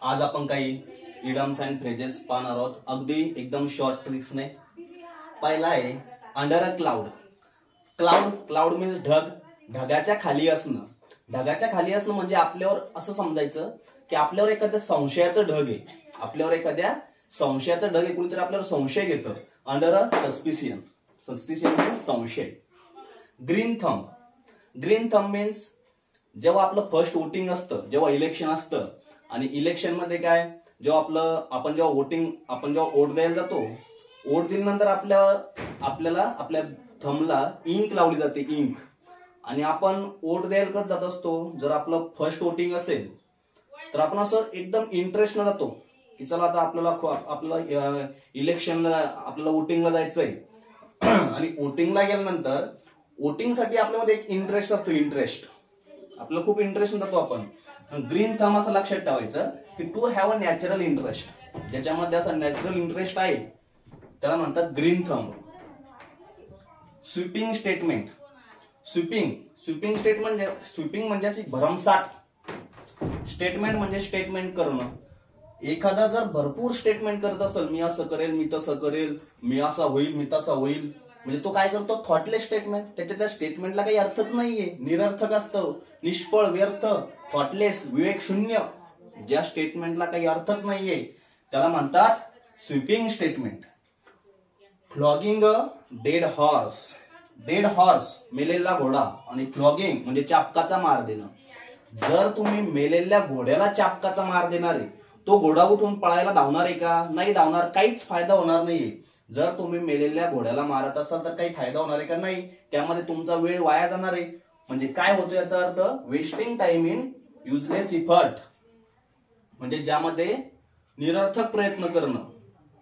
आज आपण काही इडम्स अँड फ्रेजेस पाहणार आहोत, अगदी एकदम शॉर्ट ट्रिक्सने। पहिला आहे under a cloud. Cloud means ढग, ढगाच्या खाली असणं। ढगाच्या खाली असणं म्हणजे आपल्यावर असं समजायचं की आपल्यावर एखाद्या संशयाचं ढग आहे, आपल्यावर एखाद्या संशयाचं ढग आहे, कुणीतरी आपल्यावर संशय घेतं। Under a suspicion, suspicion means संशय। ग्रीन थंब मीन्स जेव्हा आपलं फर्स्ट वोटिंग असतं, जेव्हा इलेक्शन असतं आणि इलेक्शन मध्ये काय, जेव्हा आपण जेव्हा वोट द्यायला जातो, वोट दिल्यानंतर आपल्याला आपल्या थंबला इंक लावली जाते, इंक। आणि आपण वोट द्यायला कसं जात असतो, जर आपलं फर्स्ट वोटिंग असेल तर आपण असं एकदम इंटरेस्ट न जातो की चला आता आपल्याला इलेक्शनला आपल्याला वोटिंगला जायचंय। आणि वोटिंगला गेल्यानंतर वोटिंगसाठी आपल्यामध्ये एक इंटरेस्ट असतो, इंटरेस्ट आपल्याला खूप इंटरेस्ट जातो आपण। ग्रीन थंब असं लक्षात ठेवायचं की to have a natural interest, ज्याच्यामध्ये असं नॅचरल इंटरेस्ट आहे त्याला म्हणतात green thumb. Sweeping statement, sweeping sweeping म्हणजे अशी भरमसाठ, स्टेटमेंट म्हणजे स्टेटमेंट करणं। एखादा जर भरपूर स्टेटमेंट करत असेल, मी असं करेल, मी तसं करेल, मी असा होईल, मी तसा होईल, म्हणजे तो काय करतो, थॉटलेस स्टेटमेंट। त्या स्टेटमेंटला काही अर्थच नाहीये, निरर्थक असतं, निष्फळ, व्यर्थ, थॉटलेस, विवेक शून्य। ज्या स्टेटमेंटला काही अर्थच नाहीये त्याला म्हणतात sweeping statement. Flogging a dead horse मेलेला घोडा, आणि फ्लॉगिंग म्हणजे चापकाचा मार देणं। जर तुम्ही मेलेल्या घोड्याला चापकाचा मार देणार आहे, तो घोडा उठून पळायला धावणार आहे का? नाही धावणार, काहीच फायदा होणार नाहीये। जर तुम्ही मेलेल्या घोड्याला मारत असाल तर काही फायदा होणार आहे का? नाही, त्यामध्ये तुमचा वेळ वाया जाणार आहे। म्हणजे काय होतो याचा अर्थ, wasting time in useless effort, म्हणजे ज्यामध्ये निरर्थक प्रयत्न करणं,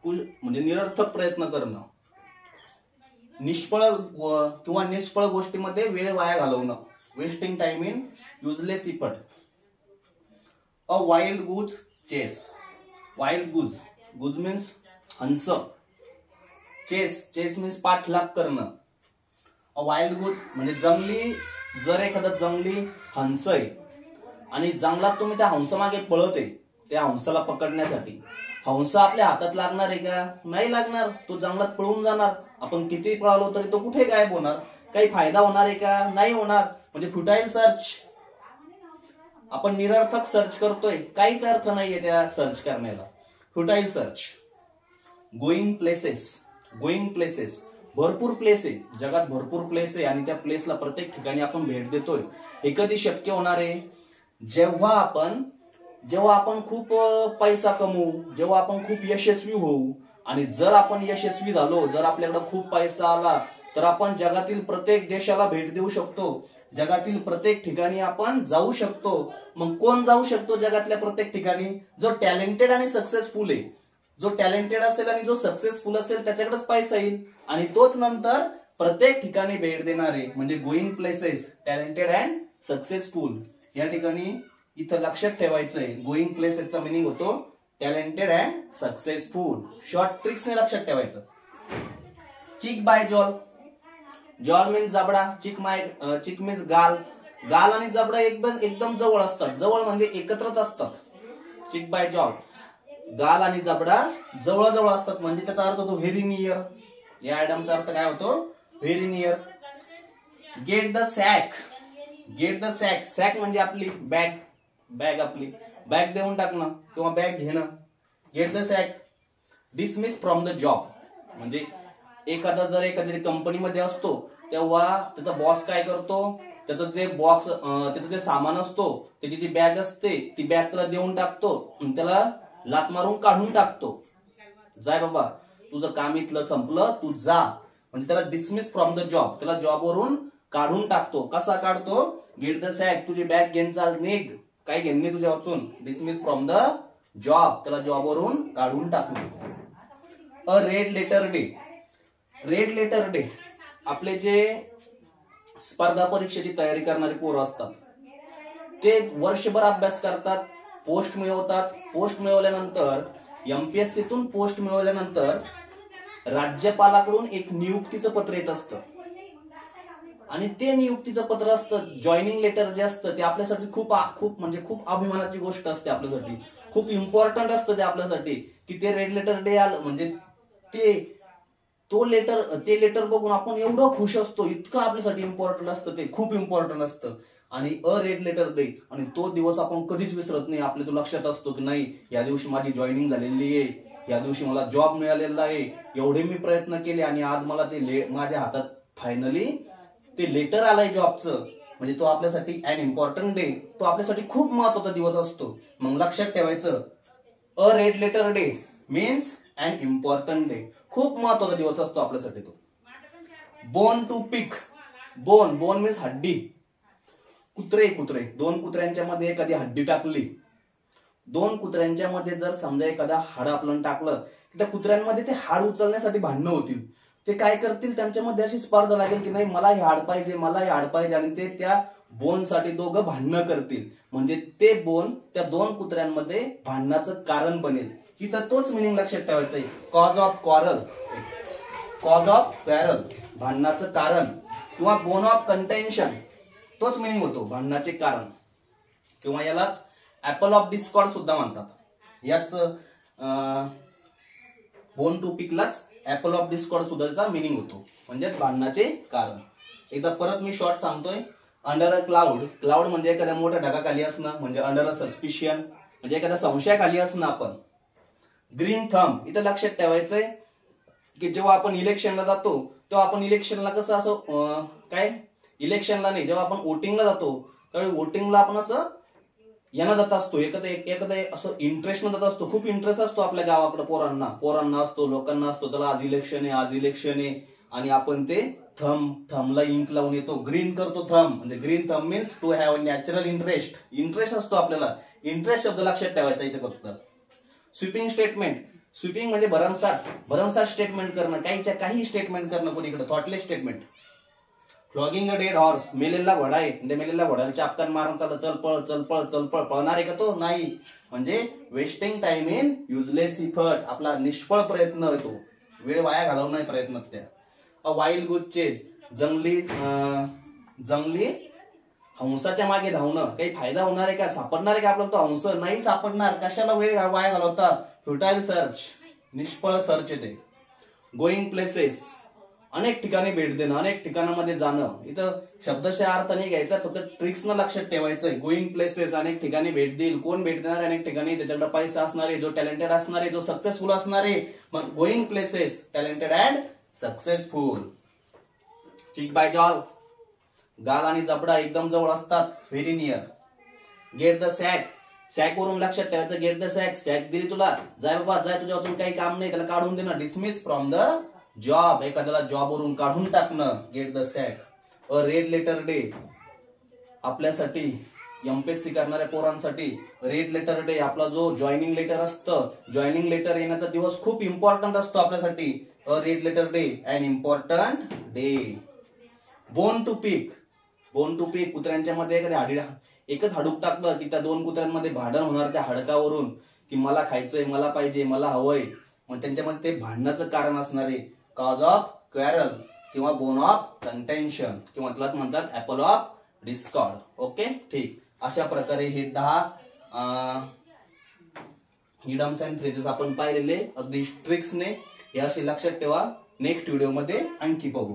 म्हणजे निरर्थक प्रयत्न करणं, निष्फळ गोष्टीमध्ये वेळ वाया घालवणं, wasting time in useless effort. A wild goose chase, wild goose means हंस, चेस मीन्स पाठलाग करणं। अ वाइल्ड गूज म्हणजे जर एखादा जंगली हंस आहे आणि जंगलात तुम्ही त्या हंसामागे पळवते, त्या हंसाला पकडण्यासाठी, हंस आपल्या हातात लागणार आहे का? नाही लागणार, तो जंगलात पळून जाणार। आपण किती पळालो तरी तो कुठे गायब होणार, काही फायदा होणार आहे का? नाही होणार, म्हणजे फुटाईल सर्च। आपण निरर्थक सर्च करतोय, काहीच अर्थ नाहीये त्या सर्च करण्याला, फुटाईल सर्च। गोइंग प्लेसेस, भरपूर प्लेस आहे, जगात भरपूर प्लेस आहे आणि त्या प्लेसला प्रत्येक ठिकाणी आपण भेट देतोय। हे कधी शक्य होणार आहे, जेव्हा आपण खूप पैसा कमवू, जेव्हा आपण खूप यशस्वी होऊ। आणि जर आपण यशस्वी झालो, जर आपल्याकडे खूप पैसा आला तर आपण जगातील प्रत्येक देशाला भेट देऊ शकतो, जगातील प्रत्येक ठिकाणी आपण जाऊ शकतो। मग कोण जाऊ शकतो जगातल्या प्रत्येक ठिकाणी? जो टॅलेंटेड आणि सक्सेसफुल आहे। जो टॅलेंटेड असेल आणि जो सक्सेसफुल असेल त्याच्याकडेच पैसा येईल, आणि तोच नंतर प्रत्येक ठिकाणी भेट देणार आहे। म्हणजे going places, talented and successful. या ठिकाणी इथं लक्षात ठेवायचंय, गोइंग प्लेसेसचा मिनिंग होतो टॅलेंटेड अँड सक्सेसफुल। शॉर्ट ट्रिक्सने लक्षात ठेवायचं। चिक बाय जॉल मीन्स जबडा, चिक मीन्स गाल आणि जबडा एकदम जवळ असतात, जवळ म्हणजे एकत्रच असतात। चिक बाय जॉल, गाल आणि जबडा जवळ असतात, म्हणजे त्याचा अर्थ होतो व्हेरी नियर। या आयटमचा अर्थ काय होतो? Very near. Get the sack, sack म्हणजे आपली बॅग आपली बॅग देऊन टाकणं किंवा बॅग घेणं, get the sack. Dismiss from the job, म्हणजे एखाद्या कंपनीमध्ये असतो तेव्हा त्याचा बॉस काय करतो, त्याचं जे सामान असतो, त्याची जी बॅग असते ती बॅग त्याला देऊन टाकतो आणि त्याला लात मारून काढून टाकतो, जाय बाबा तुझं काम इथलं संपलं, तू जा। म्हणजे त्याला डिसमिस फ्रॉम द जॉब, त्याला जॉबवरून काढून टाकतो। कसा काढतो? गेट द सॅक, तुझी बॅग घेऊन चाल, निघ, काय घेणे तुझ्या वाचून। डिसमिस फ्रॉम द जॉब, त्याला जॉबवरून काढून टाकणे। अ रेड लेटर डे, आपले जे स्पर्धा परीक्षेची तयारी करणारी पोरं असतात ते वर्षभर अभ्यास करतात, पोस्ट मिळवतात। पोस्ट मिळवल्यानंतर एमपीएससीतून पोस्ट मिळवल्यानंतर राज्यपालाकडून एक नियुक्तीचं पत्र येत असतं। आणि ते नियुक्तीचं पत्र असतं, जॉईनिंग लेटर जे असतं ते आपल्यासाठी खूप खूप अभिमानाची गोष्ट असते, आपल्यासाठी खूप इम्पॉर्टंट असतं ते आपल्यासाठी, की ते रेड लेटर डे आलं म्हणजे ते लेटर बघून आपण एवढं खुश असतो, इतकं आपल्यासाठी इम्पॉर्टंट असतं, ते खूप इम्पॉर्टंट असतं. आणि रेड लेटर डे, आणि तो दिवस आपण कधीच विसरत नाही. आपल्या तो लक्षात असतो की नाही, या दिवशी माझी जॉईनिंग झालेली आहे, या दिवशी मला जॉब मिळालेला आहे, एवढे मी प्रयत्न केले आणि आज मला ते माझ्या हातात फायनली ते लेटर आलंय जॉबचं. म्हणजे तो आपल्यासाठी अन इम्पॉर्टंट डे, तो आपल्यासाठी खूप महत्वाचा दिवस असतो. मग लक्षात ठेवायचं, red letter day means an important day, खूप महत्वाचा दिवस असतो आपल्यासाठी तो. Bone to pick, bone means हड्डी. कुत्रे दोन कुत्र्यांच्या मध्ये एखादी हड्डी टाकली, दोन कुत्र्यांच्या मध्ये जर समजा एखादा हाड आपण टाकलं, त्या कुत्र्यांमध्ये ते हाड उचलण्यासाठी भांडणं होतील. ते काय करतील, त्यांच्यामध्ये अशी स्पर्धा लागेल की नाही मला हे हाड पाहिजे, मला हे हाड पाहिजे, आणि ते त्या बोन साठी दोघं भांडणं करतील. म्हणजे ते बोन त्या दोन कुत्र्यांमध्ये भांडणाचं कारण बनेल. इथं तोच मिनिंग लक्षात ठेवायचा आहे, कॉज ऑफ क्वारल, भांडणाचं कारण, किंवा बोन ऑफ कंटेन्शन, तोच मिनिंग होतो, भांडणाचे कारण. किंवा यालाच ऍपल ऑफ डिस्कॉर्ड सुद्धा म्हणतात. याच बोन टू पिकलाच ऍपल ऑफ डिस्कॉर्ड सुद्धा मिनिंग होतो, म्हणजेच भांडणाचे कारण. एकदा परत मी शॉर्ट सांगतोय. अंडर अ क्लाउड म्हणजे एखाद्या मोठ्या ढगाखाली असणं, म्हणजे अंडर अ सस्पिशियन म्हणजे एखाद्या संशयाखाली असणं आपण. ग्रीन थंब, इथं लक्षात ठेवायचंय की जेव्हा आपण इलेक्शनला जातो तेव्हा आपण इलेक्शनला कसं असं इलेक्शनला नाही, जेव्हा आपण वोटिंगला जातो त्यावेळी वोटिंगला आपण असं यांना जात असतो, एखादं असं इंटरेस्टनं जात असतो, खूप इंटरेस्ट असतो आपल्या गावाकडे, पोरांना असतो, लोकांना असतो, चला आज इलेक्शन आहे, आणि आपण ते थंबला इंक लावून येतो, ग्रीन करतो थंब. म्हणजे green thumb means to have natural interest असतो आपल्याला. इंटरेस्ट शब्द लक्षात ठेवायचा इथे फक्त. स्वीपिंग स्टेटमेंट, स्वीपिंग म्हणजे भरमसाठ स्टेटमेंट करणं, काही स्टेटमेंट करणं कोणीकडे, thoughtless statement. Flogging a dead horse, मेलेला घोडा आहे, त्या मेलेल्या घोड्याला चापकान मारून चालत, चल पळ, पळणार आहे का तो? नाही. म्हणजे wasting time in useless effort, आपला निष्फळ प्रयत्न होतो, वेळ वाया घालवणार प्रयत्न त्या. अ वाईल्ड गुज चेज, जंगली हंसाच्या मागे धावणं, काही फायदा होणार आहे का, सापडणार आहे का आपल्याला तो हंस? नाही सापडणार. कशाला वेळ वाया घालवता? फ्युटाईल सर्च, निष्फळ सर्च येते. गोइंग प्लेसेस, अनेक ठिकाणी भेट देणं, अनेक ठिकाणामध्ये जाणं. इथं शब्दशः अर्थ नाही घ्यायचा, फक्त ट्रिक्सनं लक्षात ठेवायचंय. गोइंग प्लेसेस, अनेक ठिकाणी भेट देईल. कोण भेट देणार अनेक ठिकाणी? त्याच्याकडे पैसा असणारे, जो टॅलेंटेड असणारे, जो सक्सेसफुल असणारे. मग going places, talented and successful. Cheek by jowl, गाल आणि जबडा एकदम जवळ असतात, very near. Get the sack वरून लक्षात ठेवायचं, गेट द सॅक दिली तुला, जाय बाबा जाय, तुझ्या अजून काही काम नाही, त्याला काढून देणं, डिसमिस फ्रॉम द जॉब, एखाद्याला जॉबवरून काढून टाकणं, get the sack. A red letter day, आपल्यासाठी एमपीएससी करणाऱ्या पोरांसाठी रेड लेटर डे, आपला जो जॉईनिंग लेटर असतं, जॉईनिंग लेटर येण्याचा दिवस खूप इम्पॉर्टंट असतो आपल्यासाठी. A red letter day, an important day. Bone to pick, कुत्र्यांच्या मध्ये एकच हाडूक टाकलं की त्या दोन कुत्र्यांमध्ये भांडण होणार त्या हाडकावरून, की मला खायचंय, मला पाहिजे, मला हवंय. मग त्यांच्यामध्ये ते भांडणाचं कारण असणारे, कॉज ऑफ क्वेरल किंवा बोन ऑफ कंटेन्शन, किंवा त्यालाच म्हणतात ऍपल ऑफ डिस्कॉर्ड. ओके, ठीक. अशा प्रकारे हे 10 इडम्स अँड फ्रेजेस आपण पाहिलेले अगदी ट्रिक्सने. हे असे लक्षात ठेवा. नेक्स्ट व्हिडिओ मध्ये आणखी बघू.